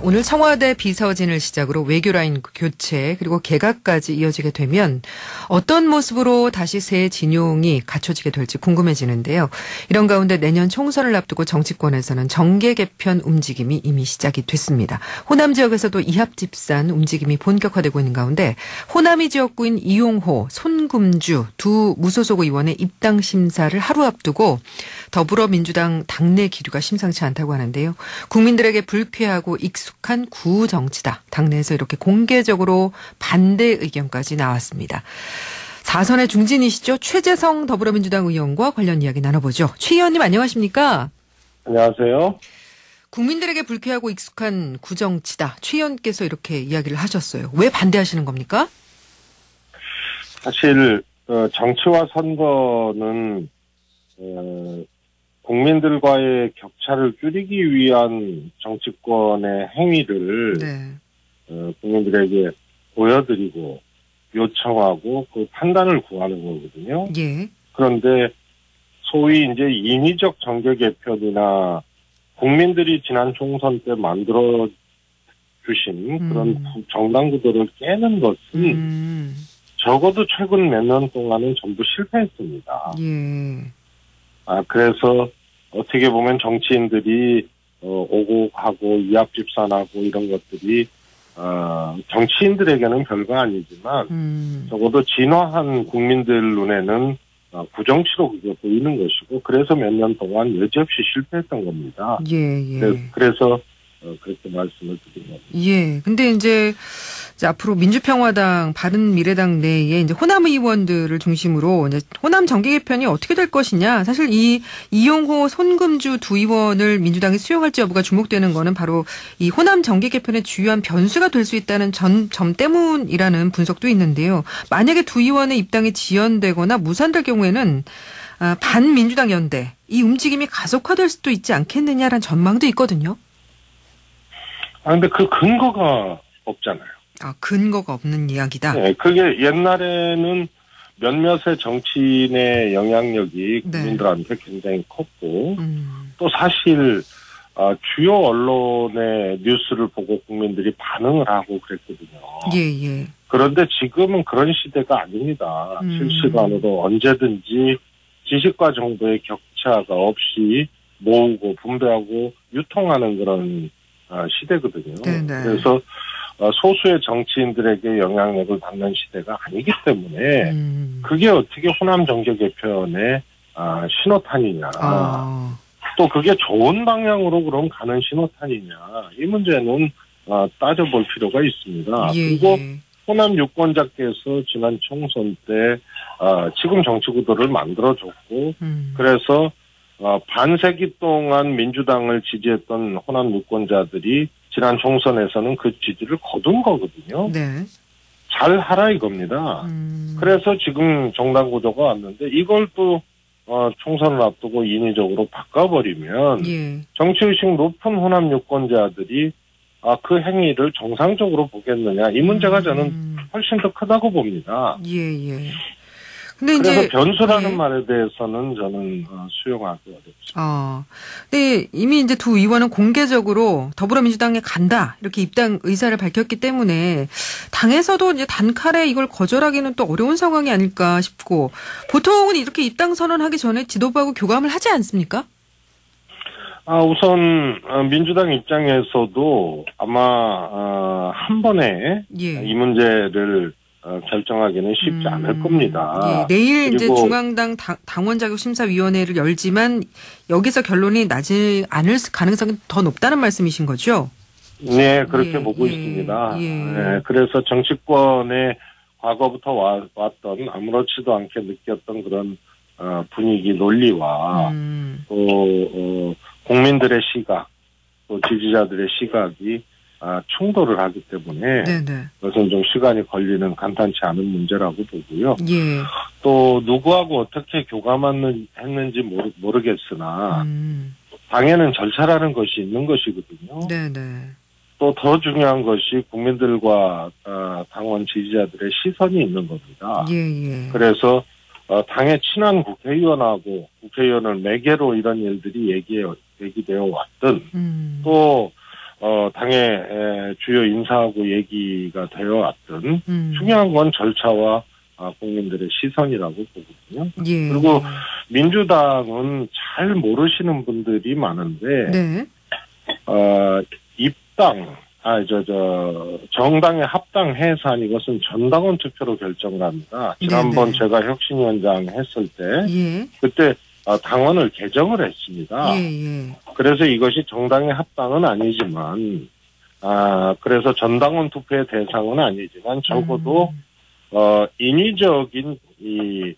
오늘 청와대 비서진을 시작으로 외교라인 교체 그리고 개각까지 이어지게 되면 어떤 모습으로 다시 새 진용이 갖춰지게 될지 궁금해지는데요. 이런 가운데 내년 총선을 앞두고 정치권에서는 정계 개편 움직임이 이미 시작이 됐습니다. 호남 지역에서도 이합집산 움직임이 본격화되고 있는 가운데 호남이 지역구인 이용호, 손금주 두 무소속 의원의 입당 심사를 하루 앞두고 더불어민주당 당내 기류가 심상치 않다고 하는데요. 국민들에게 불쾌하고 익숙한 구정치다. 당내에서 이렇게 공개적으로 반대 의견까지 나왔습니다. 4선의 중진이시죠. 최재성 더불어민주당 의원과 관련 이야기 나눠보죠. 최 의원님 안녕하십니까? 안녕하세요. 국민들에게 불쾌하고 익숙한 구정치다. 최 의원께서 이렇게 이야기를 하셨어요. 왜 반대하시는 겁니까? 사실 정치와 선거는 국민들과의 격차를 줄이기 위한 정치권의 행위를 국민들에게 보여드리고 요청하고 그 판단을 구하는 거거든요. 예. 그런데 소위 이제 인위적 정계 개편이나 국민들이 지난 총선 때 만들어 주신 그런 정당 구도를 깨는 것은 적어도 최근 몇 년 동안은 전부 실패했습니다. 예. 그래서 어떻게 보면 정치인들이 오고 가고 이합집산하고 이런 것들이 정치인들에게는 별거 아니지만 적어도 진화한 국민들 눈에는 구정치로 그게 보이는 것이고 그래서 몇 년 동안 여지없이 실패했던 겁니다. 예. 그래서 그렇게 말씀을 드린 겁니다. 예. 근데 이제 앞으로 민주평화당, 바른미래당 내에 이제 호남 의원들을 중심으로 이제 호남 정계 개편이 어떻게 될 것이냐. 사실 이 이용호, 손금주 두 의원을 민주당이 수용할지 여부가 주목되는 거는 바로 이 호남 정계 개편의 주요한 변수가 될 수 있다는 점 때문이라는 분석도 있는데요. 만약에 두 의원의 입당이 지연되거나 무산될 경우에는 반민주당 연대 이 움직임이 가속화될 수도 있지 않겠느냐라는 전망도 있거든요. 근데 그 근거가 없잖아요. 근거가 없는 이야기다. 네, 그게 옛날에는 몇몇의 정치인의 영향력이 국민들한테 굉장히 컸고, 또 사실, 주요 언론의 뉴스를 보고 국민들이 반응을 하고 그랬거든요. 예. 그런데 지금은 그런 시대가 아닙니다. 실시간으로 언제든지 지식과 정보의 격차가 없이 모으고 분배하고 유통하는 그런 시대거든요. 네네. 그래서 소수의 정치인들에게 영향력을 받는 시대가 아니기 때문에 그게 어떻게 호남 정계 개편의 신호탄이냐. 또 그게 좋은 방향으로 그럼 가는 신호탄이냐. 이 문제는 따져볼 필요가 있습니다. 그리고 호남 유권자께서 지난 총선 때 지금 정치 구도를 만들어줬고 그래서 반세기 동안 민주당을 지지했던 호남 유권자들이 지난 총선에서는 그 지지를 거둔 거거든요. 네. 잘 하라 이겁니다. 그래서 지금 정당 구조가 왔는데 이걸 또 총선을 앞두고 인위적으로 바꿔버리면 정치의식 높은 호남 유권자들이 그 행위를 정상적으로 보겠느냐. 이 문제가 저는 훨씬 더 크다고 봅니다. 예. 근데 그래서 이제 변수라는 말에 대해서는 저는 수용하기 어렵습니다. 근데 이미 이제 두 의원은 공개적으로 더불어민주당에 간다 이렇게 입당 의사를 밝혔기 때문에 당에서도 이제 단칼에 이걸 거절하기는 또 어려운 상황이 아닐까 싶고 보통은 이렇게 입당 선언하기 전에 지도부하고 교감을 하지 않습니까? 우선 민주당 입장에서도 아마 한 번에 이 문제를 결정하기는 쉽지 않을 겁니다. 내일 이제 중앙당 당원 자격 심사위원회를 열지만 여기서 결론이 나지 않을 가능성이 더 높다는 말씀이신 거죠? 네, 그렇게 보고 있습니다. 네, 그래서 정치권에 과거부터 왔던 아무렇지도 않게 느꼈던 그런 분위기 논리와 또 국민들의 시각, 또 지지자들의 시각이 충돌을 하기 때문에 그것은 좀 시간이 걸리는 간단치 않은 문제라고 보고요. 또 누구하고 어떻게 교감했는지 모르겠으나 당에는 절차라는 것이 있는 것이거든요. 또 더 중요한 것이 국민들과 당원 지지자들의 시선이 있는 겁니다. 그래서 당의 친한 국회의원하고 국회의원을 매개로 이런 일들이 얘기되어 왔든 또 당의 주요 인사하고 얘기가 되어 왔든 중요한 건 절차와 국민들의 시선이라고 보거든요. 예. 그리고 민주당은 잘 모르시는 분들이 많은데, 네. 정당의 합당 해산 이것은 전당원 투표로 결정을 합니다. 지난번 네네. 제가 혁신위원장 했을 때, 예. 그때 당원을 개정을 했습니다. 예. 그래서 이것이 정당의 합당은 아니지만, 그래서 전당원 투표의 대상은 아니지만 적어도 인위적인 이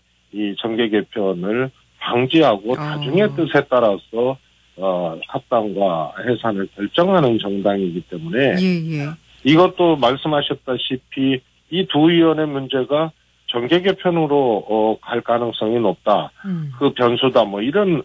정계 개편을 방지하고 다중의 뜻에 따라서 합당과 해산을 결정하는 정당이기 때문에 예. 이것도 말씀하셨다시피 이 두 의원의 문제가 정계 개편으로 갈 가능성이 높다. 그 변수다. 뭐 이런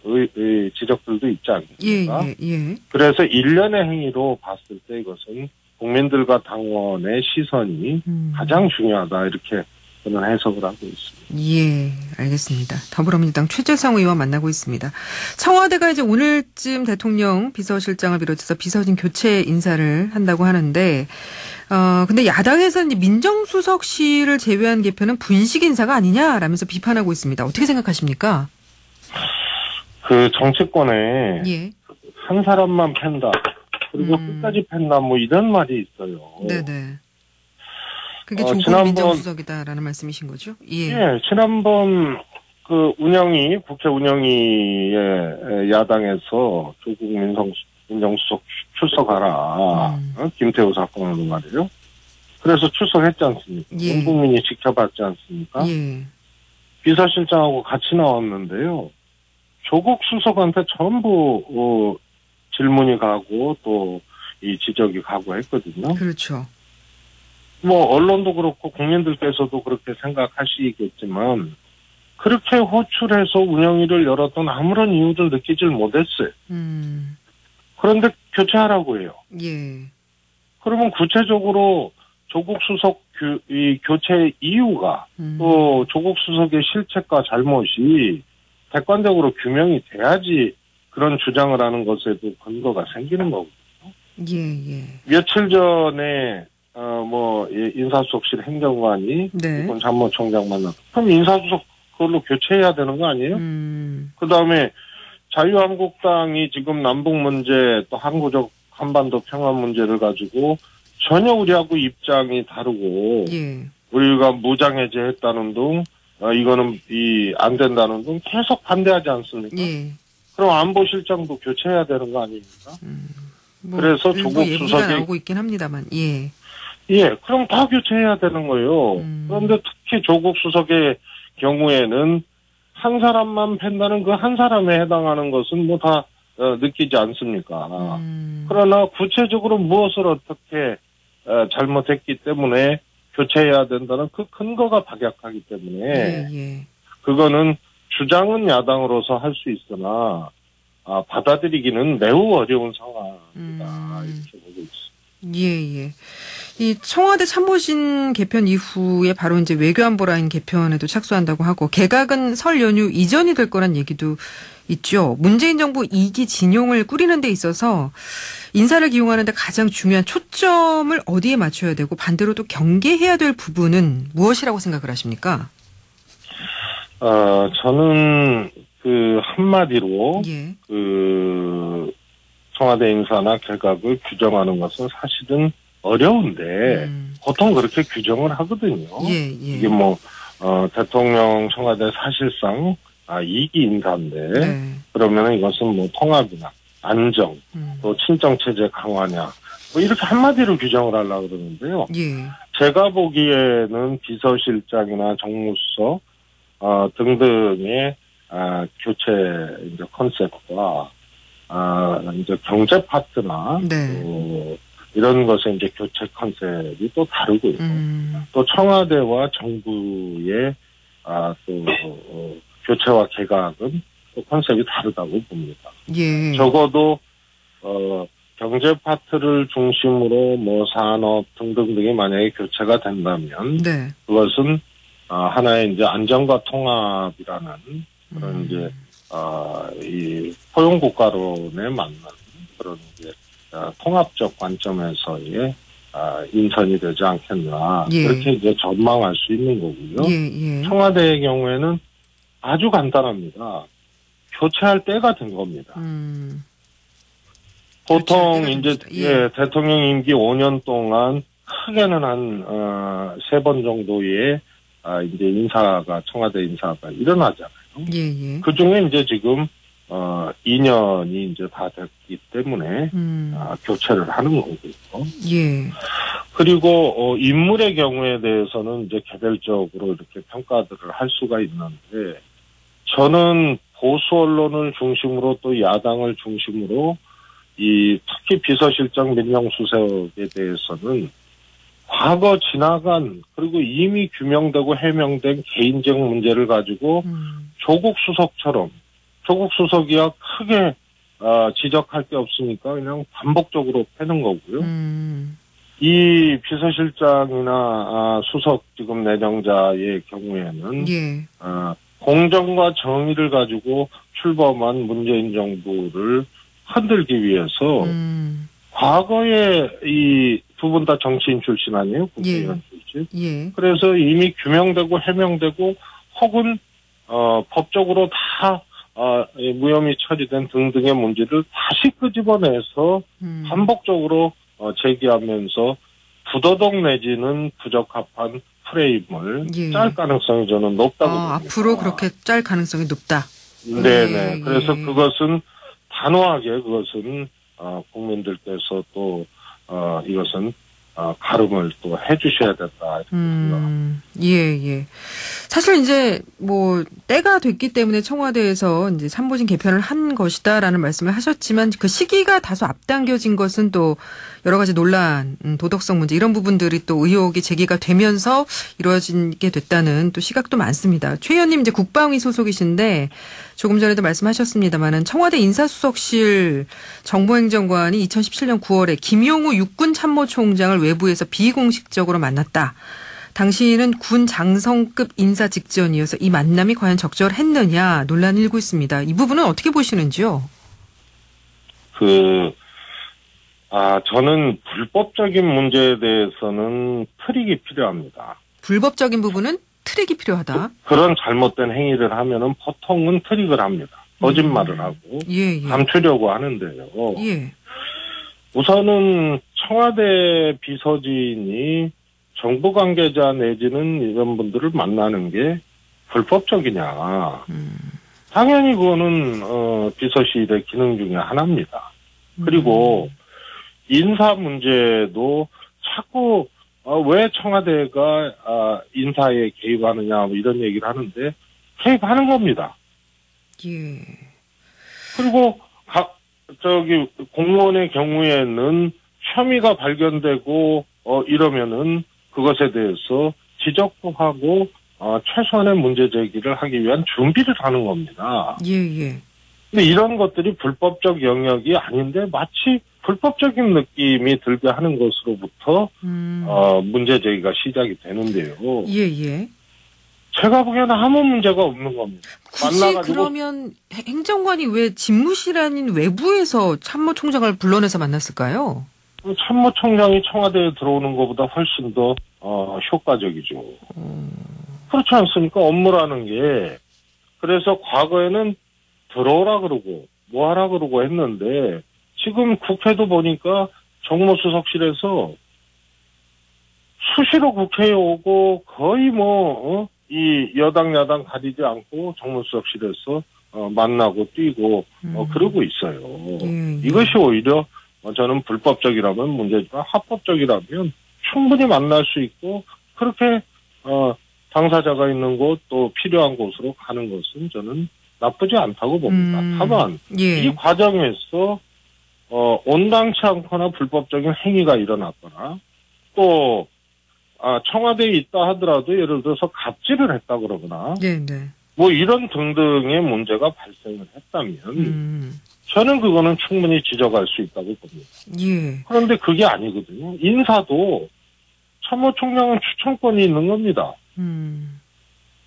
지적들도 있지 않습니까? 예. 그래서 일련의 행위로 봤을 때 이것은 국민들과 당원의 시선이 가장 중요하다. 이렇게 저는 해석을 하고 있습니다. 예, 알겠습니다. 더불어민주당 최재성 의원 만나고 있습니다. 청와대가 이제 오늘쯤 대통령 비서실장을 비롯해서 비서진 교체 인사를 한다고 하는데, 근데 야당에서는 이제 민정수석실을 제외한 개편은 분식 인사가 아니냐라면서 비판하고 있습니다. 어떻게 생각하십니까? 그 정치권에 예. 한 사람만 팬다. 그리고 끝까지 팬다. 뭐 이런 말이 있어요. 네네. 그게 조국 민정수석이다라는 말씀이신 거죠? 예. 예, 지난번 그 국회 운영위의 야당에서 조국 민정수석 출석하라. 김태우 사건으로 말이에요. 그래서 출석했지 않습니까? 예. 온 국민이 지켜봤지 않습니까? 예. 비서실장하고 같이 나왔는데요. 조국 수석한테 전부 질문이 가고 또 이 지적이 가고 했거든요. 그렇죠. 뭐 언론도 그렇고 국민들께서도 그렇게 생각하시겠지만 그렇게 호출해서 운영위를 열었던 아무런 이유를 느끼질 못했어요. 그런데 교체하라고 해요. 예. 그러면 구체적으로 조국 수석 교체 이유가 또 조국 수석의 실책과 잘못이 객관적으로 규명이 돼야지 그런 주장을 하는 것에도 근거가 생기는 거거든요. 예. 며칠 전에 인사수석실 행정관이 네. 이번 참모총장 만났고 그럼 인사수석 그걸로 교체해야 되는 거 아니에요? 그다음에 자유한국당이 지금 남북 문제 또 항구적 한반도 평화 문제를 가지고 전혀 우리하고 입장이 다르고 예. 우리가 무장해제했다는 등 이거는 안 된다는 등 계속 반대하지 않습니까? 예. 그럼 안보실장도 교체해야 되는 거 아닙니까? 그래서 조국 수석이 나오고 있긴 합니다만, 예. 예, 그럼 다 교체해야 되는 거예요. 그런데 특히 조국 수석의 경우에는 한 사람만 팬다는 그 한 사람에 해당하는 것은 뭐 다 느끼지 않습니까? 그러나 구체적으로 무엇을 어떻게 잘못했기 때문에 교체해야 된다는 그 근거가 박약하기 때문에 예. 그거는 주장은 야당으로서 할 수 있으나 받아들이기는 매우 어려운 상황이다. 이렇게 보고 있습니다. 예. 이 청와대 참모진 개편 이후에 바로 이제 외교안보 라인 개편에도 착수한다고 하고 개각은 설 연휴 이전이 될 거란 얘기도 있죠. 문재인 정부 2기 진용을 꾸리는 데 있어서 인사를 기용하는 데 가장 중요한 초점을 어디에 맞춰야 되고 반대로 또 경계해야 될 부분은 무엇이라고 생각을 하십니까? 저는 한마디로 예. 청와대 인사나 개각을 규정하는 것은 사실은 어려운데 보통 그렇게 규정을 하거든요. 예. 이게 대통령 청와대 사실상 2기 인사인데 네. 그러면 이것은 통합이나 안정 또 친정 체제 강화냐 이렇게 한마디로 규정을 하려고 그러는데요. 예. 제가 보기에는 비서실장이나 정무수석 등등의 교체 이제 컨셉과 이제 경제 파트나 네. 이런 것의 이제 교체 컨셉이 또 다르고요. 또 청와대와 정부의 또 교체와 개각은 또 컨셉이 다르다고 봅니다. 예. 적어도 경제 파트를 중심으로 산업 등등등이 만약에 교체가 된다면 네. 그것은 하나의 이제 안정과 통합이라는 그런 이제 이 포용 국가론에 맞는 그런 이제 통합적 관점에서의 인선이 되지 않겠나 예. 그렇게 이제 전망할 수 있는 거고요. 예. 청와대의 경우에는 아주 간단합니다. 교체할 때가 된 겁니다. 보통 이제 대통령 임기 5년 동안 크게는 한 3번 정도의 이제 청와대 인사가 일어나잖아요. 예. 그 중에 이제 지금 2년이 이제 다 됐기 때문에 교체를 하는 거고요. 예. 그리고 인물의 경우에 대해서는 이제 개별적으로 이렇게 평가들을 할 수가 있는데 저는 보수 언론을 중심으로 또 야당을 중심으로 특히 비서실장 민정수석에 대해서는 과거 지나간 그리고 이미 규명되고 해명된 개인적 문제를 가지고 조국 수석이야 크게 지적할 게 없으니까 그냥 반복적으로 패는 거고요. 이 비서실장이나 수석 지금 내정자의 경우에는 공정과 정의를 가지고 출범한 문재인 정부를 흔들기 위해서 과거에 이 두 분 다 정치인 출신 아니에요? 국회의원 출신. 그래서 이미 규명되고 해명되고 혹은 법적으로 다 무혐의 처리된 등등의 문제를 다시 끄집어내서 반복적으로 제기하면서 부도덕 내지는 부적합한 프레임을 짤 가능성이 저는 높다고 봅니다. 앞으로 그렇게 짤 가능성이 높다. 네네. 그래서 그것은 단호하게 국민들께서 또 이것은 가름을 또 해주셔야 된다 이렇게 생각합니다. 예. 사실 이제 때가 됐기 때문에 청와대에서 이제 참모진 개편을 한 것이다라는 말씀을 하셨지만 그 시기가 다소 앞당겨진 것은 또 여러 가지 논란, 도덕성 문제 이런 부분들이 또 의혹이 제기가 되면서 이루어지게 됐다는 또 시각도 많습니다. 최 의원님 이제 국방위 소속이신데 조금 전에도 말씀하셨습니다만은 청와대 인사수석실 정보행정관이 2017년 9월에 김용우 육군 참모총장을 외부에서 비공식적으로 만났다. 당시에는 군 장성급 인사 직전이어서 이 만남이 과연 적절했느냐 논란이 일고 있습니다. 이 부분은 어떻게 보시는지요? 저는 불법적인 문제에 대해서는 트릭이 필요합니다. 불법적인 부분은 트릭이 필요하다. 그런 잘못된 행위를 하면은 보통은 트릭을 합니다. 거짓말을 하고 감추려고 하는데요. 우선은 청와대 비서진이 정부 관계자 내지는 이런 분들을 만나는 게 불법적이냐. 당연히 그거는 비서실의 기능 중에 하나입니다. 그리고 인사 문제도 자꾸 왜 청와대가 인사에 개입하느냐 이런 얘기를 하는데 개입하는 겁니다. 그리고 공무원의 경우에는 혐의가 발견되고 이러면은 그것에 대해서 지적도 하고 최소한의 문제 제기를 하기 위한 준비를 하는 겁니다. 근데 이런 것들이 불법적 영역이 아닌데 마치 불법적인 느낌이 들게 하는 것으로부터 문제 제기가 시작이 되는데요. 제가 보기에는 아무 문제가 없는 겁니다. 굳이 그러면 행정관이 왜 집무실 아닌 외부에서 참모총장을 불러내서 만났을까요? 참모총장이 청와대에 들어오는 것보다 훨씬 더 효과적이죠. 그렇지 않습니까? 업무라는 게. 그래서 과거에는 들어오라 그러고 뭐 하라 그러고 했는데 지금 국회도 보니까 정무수석실에서 수시로 국회에 오고 거의 이 여당 야당 가리지 않고 정무수석실에서 만나고 뛰고 그러고 있어요. 이것이 오히려 저는 불법적이라면 문제지만 합법적이라면 충분히 만날 수 있고 그렇게 당사자가 있는 곳 또 필요한 곳으로 가는 것은 저는 나쁘지 않다고 봅니다. 다만 이 과정에서 온당치 않거나 불법적인 행위가 일어났거나 또 청와대에 있다 하더라도 예를 들어서 갑질을 했다 그러거나 뭐 이런 등등의 문제가 발생을 했다면 저는 그거는 충분히 지적할 수 있다고 봅니다. 그런데 그게 아니거든요. 인사도 참모총장은 추천권이 있는 겁니다.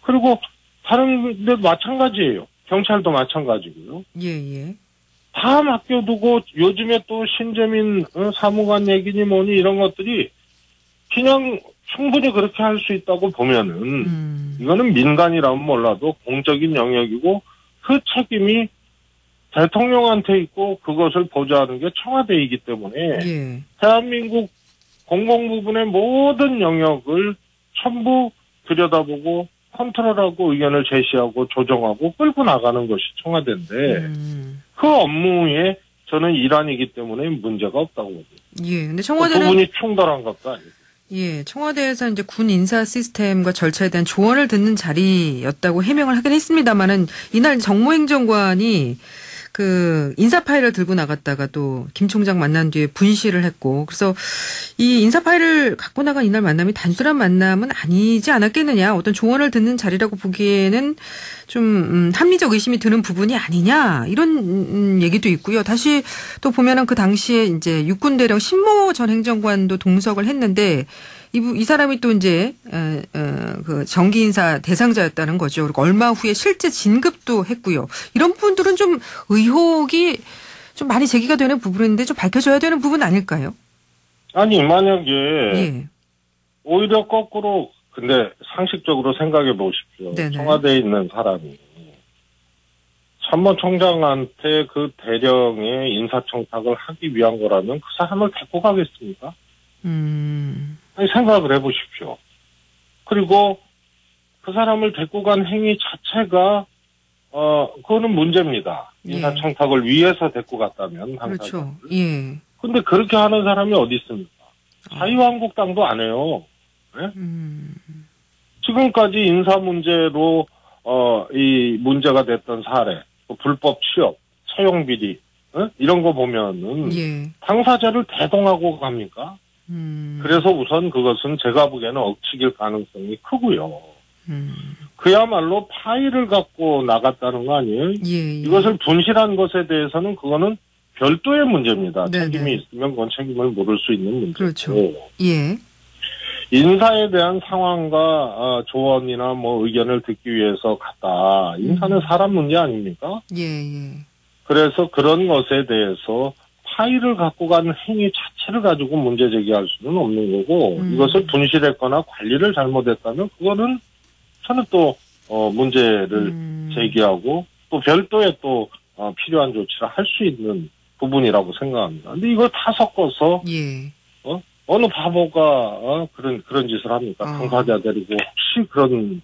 그리고 다른 데도 마찬가지예요. 경찰도 마찬가지고요. 다 맡겨두고 요즘에 또 신재민 사무관 얘기니 뭐니 이런 것들이 그냥 충분히 그렇게 할 수 있다고 보면은 이거는 민간이라면 몰라도 공적인 영역이고 그 책임이 대통령한테 있고 그것을 보좌하는 게 청와대이기 때문에 예. 대한민국 공공부문의 모든 영역을 전부 들여다보고 컨트롤하고 의견을 제시하고 조정하고 끌고 나가는 것이 청와대인데 그 업무에 저는 일환이기 때문에 문제가 없다고 보죠. 예. 근데 청와대는 그 부분이 충돌한 것도 아니고. 예, 청와대에서 이제 군 인사 시스템과 절차에 대한 조언을 듣는 자리였다고 해명을 하긴 했습니다만은 이날 정무행정관이 그 인사 파일을 들고 나갔다가 또 김 총장 만난 뒤에 분실을 했고 그래서 이 인사 파일을 갖고 나간 이날 만남이 단순한 만남은 아니지 않았겠느냐. 어떤 조언을 듣는 자리라고 보기에는 좀 합리적 의심이 드는 부분이 아니냐 이런 얘기도 있고요. 다시 또 보면은 그 당시에 이제 육군대령 신모 전 행정관도 동석을 했는데 이 사람이 또 이제 그 정기 인사 대상자였다는 거죠. 그리고 얼마 후에 실제 진급도 했고요. 이런 부분들은 좀 의혹이 좀 많이 제기가 되는 부분인데 좀 밝혀져야 되는 부분 아닐까요? 아니 만약에 예. 오히려 거꾸로 근데 상식적으로 생각해 보십시오. 네네. 청와대에 있는 사람이 참모총장한테 그 대령의 인사청탁을 하기 위한 거라면 그 사람을 데리고 가겠습니까? 아니, 생각을 해보십시오. 그리고 그 사람을 데리고 간 행위 자체가 그거는 문제입니다. 인사청탁을 위해서 데리고 갔다면 당사자를. 그렇죠. 예. 근데 그렇게 하는 사람이 어디 있습니까? 자유한국당도 안 해요. 네? 지금까지 인사 문제로 이 문제가 됐던 사례, 불법 취업, 채용 비리 이런 거 보면은 예. 당사자를 대동하고 갑니까? 그래서 우선 그것은 제가 보기에는 억측일 가능성이 크고요. 그야말로 파일을 갖고 나갔다는 거 아니에요? 예. 이것을 분실한 것에 대해서는 그거는 별도의 문제입니다. 네네. 책임이 있으면 그건 책임을 물을 수 있는 문제고. 그렇죠. 예. 인사에 대한 상황과 조언이나 뭐 의견을 듣기 위해서 갔다. 인사는 사람 문제 아닙니까? 예. 그래서 그런 것에 대해서 파일을 갖고 간 행위 자체를 가지고 문제 제기할 수는 없는 거고 이것을 분실했거나 관리를 잘못했다면 그거는 저는 또 문제를 제기하고 또 별도의 또 필요한 조치를 할 수 있는 부분이라고 생각합니다. 근데 이걸 다 섞어서 예. 어느 바보가 그런 짓을 합니까? 당사자 데리고 혹시 그런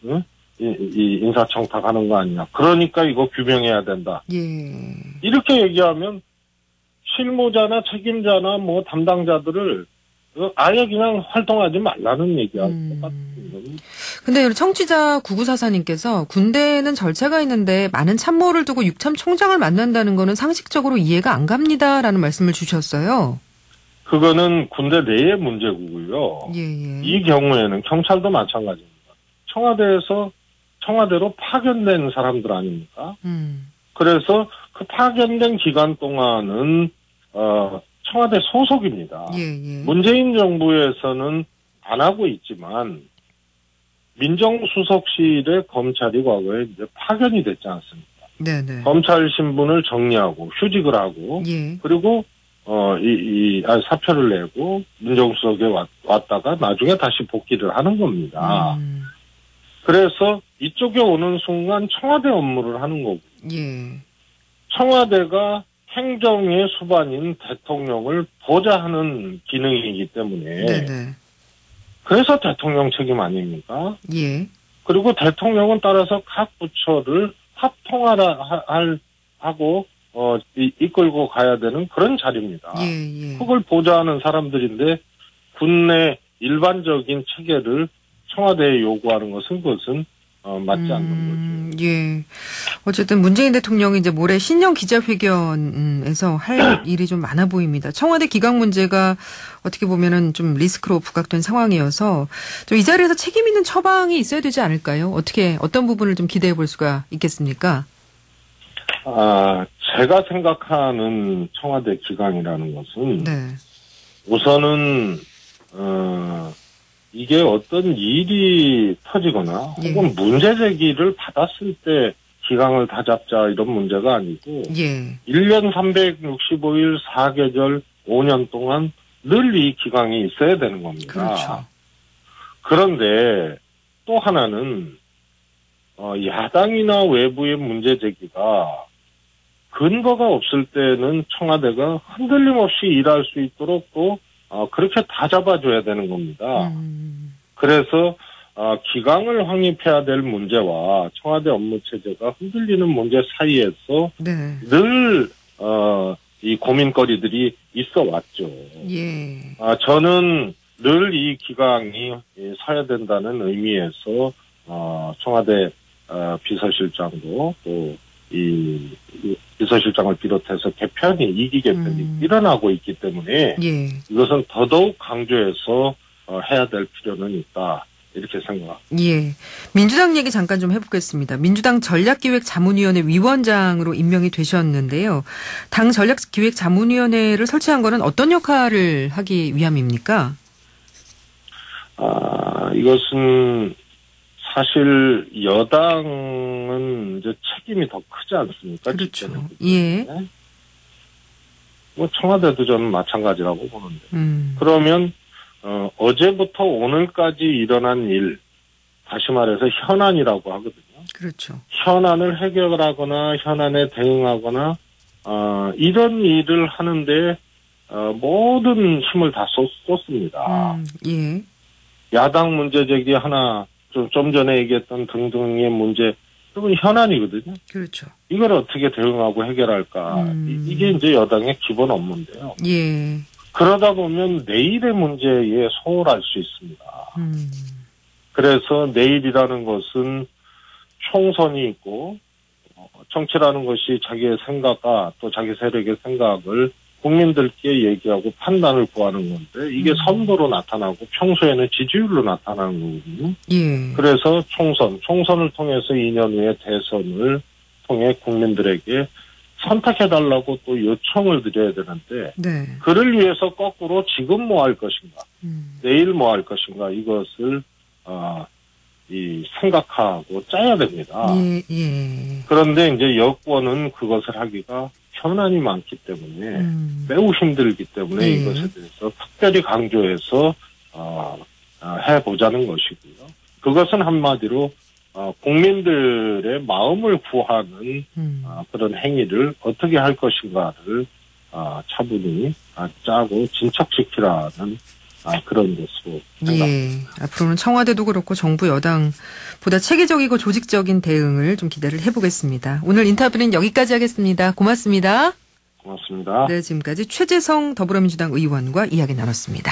이 인사청탁하는 거 아니냐? 그러니까 이거 규명해야 된다. 예. 이렇게 얘기하면 실무자나 책임자나 뭐 담당자들을 아예 그냥 활동하지 말라는 얘기하고 똑같은 거죠. 근데 청취자 9944님께서 군대는 절차가 있는데 많은 참모를 두고 육참 총장을 만난다는 거는 상식적으로 이해가 안 갑니다라는 말씀을 주셨어요. 그거는 군대 내의 문제고요. 예. 이 경우에는 경찰도 마찬가지입니다. 청와대로 파견된 사람들 아닙니까? 그래서 그 파견된 기간 동안은 청와대 소속입니다. 예. 문재인 정부에서는 안 하고 있지만 민정수석실에 검찰이 과거에 이제 파견이 됐지 않습니까? 네네. 검찰 신분을 정리하고 휴직을 하고 예. 그리고 사표를 내고 민정수석에 왔다가 나중에 다시 복귀를 하는 겁니다. 그래서 이쪽에 오는 순간 청와대 업무를 하는 거고. 예. 청와대가 행정의 수반인 대통령을 보좌하는 기능이기 때문에. 네네. 그래서 대통령 책임 아닙니까? 예. 그리고 대통령은 따라서 각 부처를 하고 이끌고 가야 되는 그런 자리입니다. 예. 그걸 보좌하는 사람들인데 군내 일반적인 체계를 청와대에 요구하는 것은 그것은 맞지 않는 거죠. 예. 어쨌든 문재인 대통령이 이제 모레 신년 기자회견에서 할 일이 좀 많아 보입니다. 청와대 기강 문제가 어떻게 보면은 좀 리스크로 부각된 상황이어서 좀 이 자리에서 책임 있는 처방이 있어야 되지 않을까요? 어떤 부분을 좀 기대해 볼 수가 있겠습니까? 제가 생각하는 청와대 기강이라는 것은 네. 우선은 이게 어떤 일이 터지거나 혹은 문제 제기를 받았을 때 기강을 다 잡자 이런 문제가 아니고 1년 365일 4계절 5년 동안 늘 이 기강이 있어야 되는 겁니다. 그렇죠. 그런데 또 하나는 야당이나 외부의 문제 제기가 근거가 없을 때는 청와대가 흔들림 없이 일할 수 있도록 또 그렇게 다 잡아줘야 되는 겁니다. 그래서 기강을 확립해야 될 문제와 청와대 업무 체제가 흔들리는 문제 사이에서 늘 이 고민거리들이 있어 왔죠. 저는 늘 이 기강이 서야 된다는 의미에서 청와대 비서실장도 또 이 비서실장을 비롯해서 개편이 이기 개편이 일어나고 있기 때문에 이것은 더더욱 강조해서 해야 될 필요는 있다. 이렇게 생각합니다. 민주당 얘기 잠깐 좀 해보겠습니다. 민주당 전략기획자문위원회 위원장으로 임명이 되셨는데요. 당 전략기획자문위원회를 설치한 거는 어떤 역할을 하기 위함입니까? 이것은 사실 여당은 이제 책임이 더 크지 않습니까? 그렇죠. 뭐 청와대도 저는 마찬가지라고 보는데. 그러면 어제부터 오늘까지 일어난 일, 다시 말해서 현안이라고 하거든요. 그렇죠. 현안을 해결하거나 현안에 대응하거나 이런 일을 하는데 모든 힘을 다 쏟습니다. 야당 문제 제기 하나, 좀 전에 얘기했던 등등의 문제, 그건 현안이거든요. 그렇죠. 이걸 어떻게 대응하고 해결할까. 이게 이제 여당의 기본 업무인데요. 그러다 보면 내일의 문제에 소홀할 수 있습니다. 그래서 내일이라는 것은 총선이 있고 정치라는 것이 자기의 생각과 또 자기 세력의 생각을 국민들께 얘기하고 판단을 구하는 건데 이게 선거로 나타나고 평소에는 지지율로 나타나는 거거든요. 그래서 총선을 통해서 2년 후에 대선을 통해 국민들에게 선택해달라고 또 요청을 드려야 되는데 그를 위해서 거꾸로 지금 뭐 할 것인가 내일 뭐 할 것인가 이것을 생각하고 짜야 됩니다. 그런데 이제 여권은 그것을 하기가 현안이 많기 때문에 매우 힘들기 때문에 이것에 대해서 특별히 강조해서 해보자는 것이고요. 그것은 한마디로 국민들의 마음을 구하는 그런 행위를 어떻게 할 것인가를 차분히 짜고 진척시키라는 그런 것으로 생각합니다. 앞으로는 청와대도 그렇고 정부 여당보다 체계적이고 조직적인 대응을 좀 기대를 해보겠습니다. 오늘 인터뷰는 여기까지 하겠습니다. 고맙습니다. 고맙습니다. 네, 지금까지 최재성 더불어민주당 의원과 이야기 나눴습니다.